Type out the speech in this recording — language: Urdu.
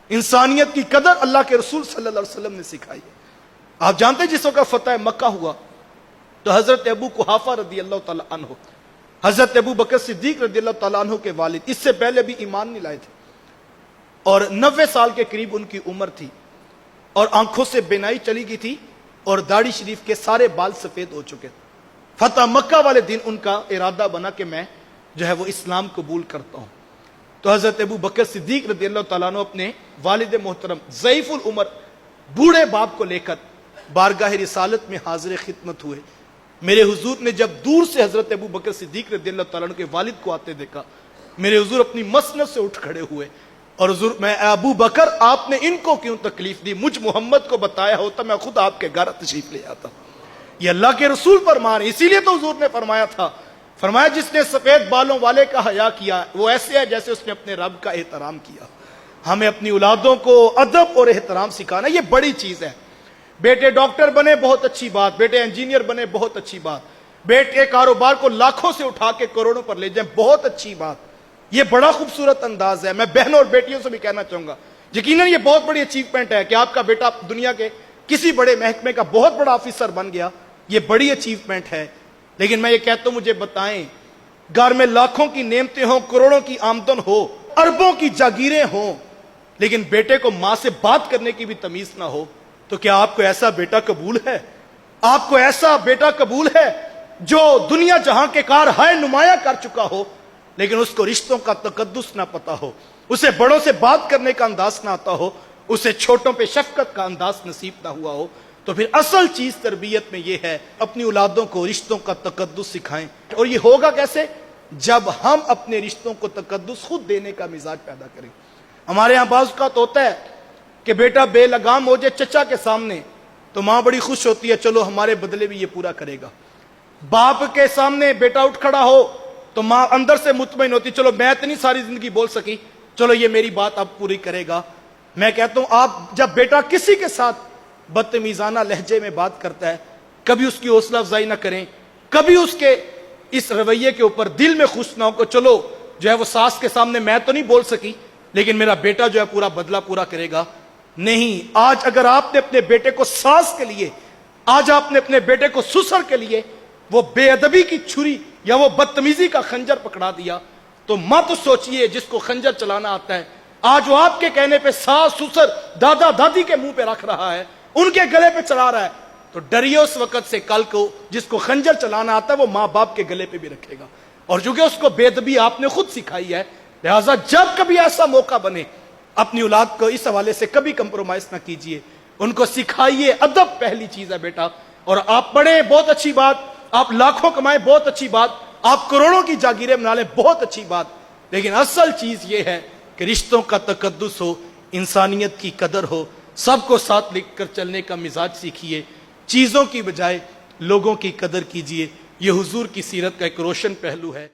انسانیت کی قدر اللہ کے رسول صلی اللہ علیہ وسلم نے سکھائی ہے۔ آپ جانتے ہیں جس وقت فتح مکہ ہوا تو حضرت ابو قحافہ رضی اللہ تعالیٰ عنہ، حضرت ابو بکر صدیق رضی اللہ تعالیٰ عنہ کے والد، اس سے پہلے بھی ایمان نہیں لائے تھے، اور 90 سال کے قریب ان کی عمر تھی، اور آنکھوں سے بینائی چلی گئی تھی، اور داڑھی شریف کے سارے بال سفید ہو چکے تھے۔ فتح مکہ والے دن ان کا ارادہ بنا کہ میں جو ہے وہ اسلام قبول کرتا ہوں۔ تو حضرت ابو بکر صدیق رضی اللہ تعالیٰ عنہ اپنے والد محترم ضعیف العمر بوڑھے باپ کو لے کر بارگاہ رسالت میں حاضر خدمت ہوئے۔ میرے حضور نے جب دور سے حضرت ابو بکر صدیق رضی اللہ تعالیٰ عنہ کے والد کو آتے دیکھا، میرے حضور اپنی مسند سے اٹھ کھڑے ہوئے اور حضور، میں ابو بکر آپ نے ان کو کیوں تکلیف دی؟ مجھ محمد کو بتایا ہوتا میں خود آپ کے گھر تشریف لے آتا۔ یہ اللہ کے رسول فرمان ہے، اسی لیے تو حضور نے فرمایا تھا، فرمایا جس نے سفید بالوں والے کا حیا کیا وہ ایسے ہے جیسے اس نے اپنے رب کا احترام کیا۔ ہمیں اپنی اولادوں کو ادب اور احترام سکھانا، یہ بڑی چیز ہے۔ بیٹے ڈاکٹر بنے بہت اچھی بات، بیٹے انجینئر بنے بہت اچھی بات، بیٹے کاروبار کو لاکھوں سے اٹھا کے کروڑوں پر لے جائیں بہت اچھی بات، یہ بڑا خوبصورت انداز ہے۔ میں بہنوں اور بیٹیوں سے بھی کہنا چاہوں گا، یقیناً یہ بہت بڑی اچیومنٹ ہے کہ آپ کا بیٹا دنیا کے کسی بڑے محکمے کا بہت بڑا آفیسر بن گیا، یہ بڑی اچیومنٹ ہے۔ لیکن میں یہ کہتا ہوں، مجھے بتائیں، گھر میں لاکھوں کی نعمتیں ہوں، کروڑوں کی آمدن ہو، اربوں کی جاگیریں ہوں، لیکن بیٹے کو ماں سے بات کرنے کی بھی تمیز نہ ہو، تو کیا آپ کو ایسا بیٹا قبول ہے؟ آپ کو ایسا بیٹا قبول ہے جو دنیا جہاں کے کار ہائے نمایاں کر چکا ہو، لیکن اس کو رشتوں کا تقدس نہ پتا ہو، اسے بڑوں سے بات کرنے کا انداز نہ آتا ہو، اسے چھوٹوں پہ شفقت کا انداز نصیب نہ ہوا ہو؟ تو پھر اصل چیز تربیت میں یہ ہے، اپنی اولادوں کو رشتوں کا تقدس سکھائیں۔ اور یہ ہوگا کیسے؟ جب ہم اپنے رشتوں کو تقدس خود دینے کا مزاج پیدا کریں۔ ہمارے ہاں بعض اوقات ہوتا ہے کہ بیٹا بے لگام ہو جائے چچا کے سامنے تو ماں بڑی خوش ہوتی ہے، چلو ہمارے بدلے بھی یہ پورا کرے گا۔ باپ کے سامنے بیٹا اٹھ کھڑا ہو تو ماں اندر سے مطمئن ہوتی، چلو میں اتنی ساری زندگی بول سکی، چلو یہ میری بات اب پوری کرے گا۔ میں کہتا ہوں، آپ جب بیٹا کسی کے ساتھ بدتمیزانہ لہجے میں بات کرتا ہے، کبھی اس کی حوصلہ افزائی نہ کریں، کبھی اس کے اس رویے کے اوپر دل میں خوش نہ ہو کہ چلو جو ہے وہ ساس کے سامنے میں تو نہیں بول سکی لیکن میرا بیٹا جو ہے پورا بدلہ پورا کرے گا۔ نہیں، آج اگر آپ نے اپنے بیٹے کو ساس کے لیے، آج آپ نے اپنے بیٹے کو سسر کے لیے وہ بے ادبی کی چھری یا وہ بدتمیزی کا خنجر پکڑا دیا تو مت سوچئے جس کو خنجر چلانا آتا ہے آج وہ آپ کے کہنے پہ ساس سسر دادا دادی کے منہ پہ رکھ رہا ہے، ان کے گلے پہ چلا رہا ہے، تو ڈریے اس وقت سے کل کو جس کو خنجر چلانا آتا ہے وہ ماں باپ کے گلے پہ بھی رکھے گا، اور چونکہ اس کو بے ادبی آپ نے خود سکھائی ہے، لہٰذا جب کبھی ایسا موقع بنے اپنی اولاد کو اس حوالے سے کبھی کمپرومائز نہ کیجئے، ان کو سکھائیے ادب پہلی چیز ہے بیٹا۔ اور آپ پڑھیں بہت اچھی بات، آپ لاکھوں کمائیں بہت اچھی بات، آپ کروڑوں کی جاگیریں بنا لیں بہت اچھی بات، لیکن اصل چیز یہ ہے کہ رشتوں کا تقدس ہو، انسانیت کی قدر ہو، سب کو ساتھ لکھ کر چلنے کا مزاج سیکھیے، چیزوں کی بجائے لوگوں کی قدر کیجئے۔ یہ حضور کی سیرت کا ایک روشن پہلو ہے۔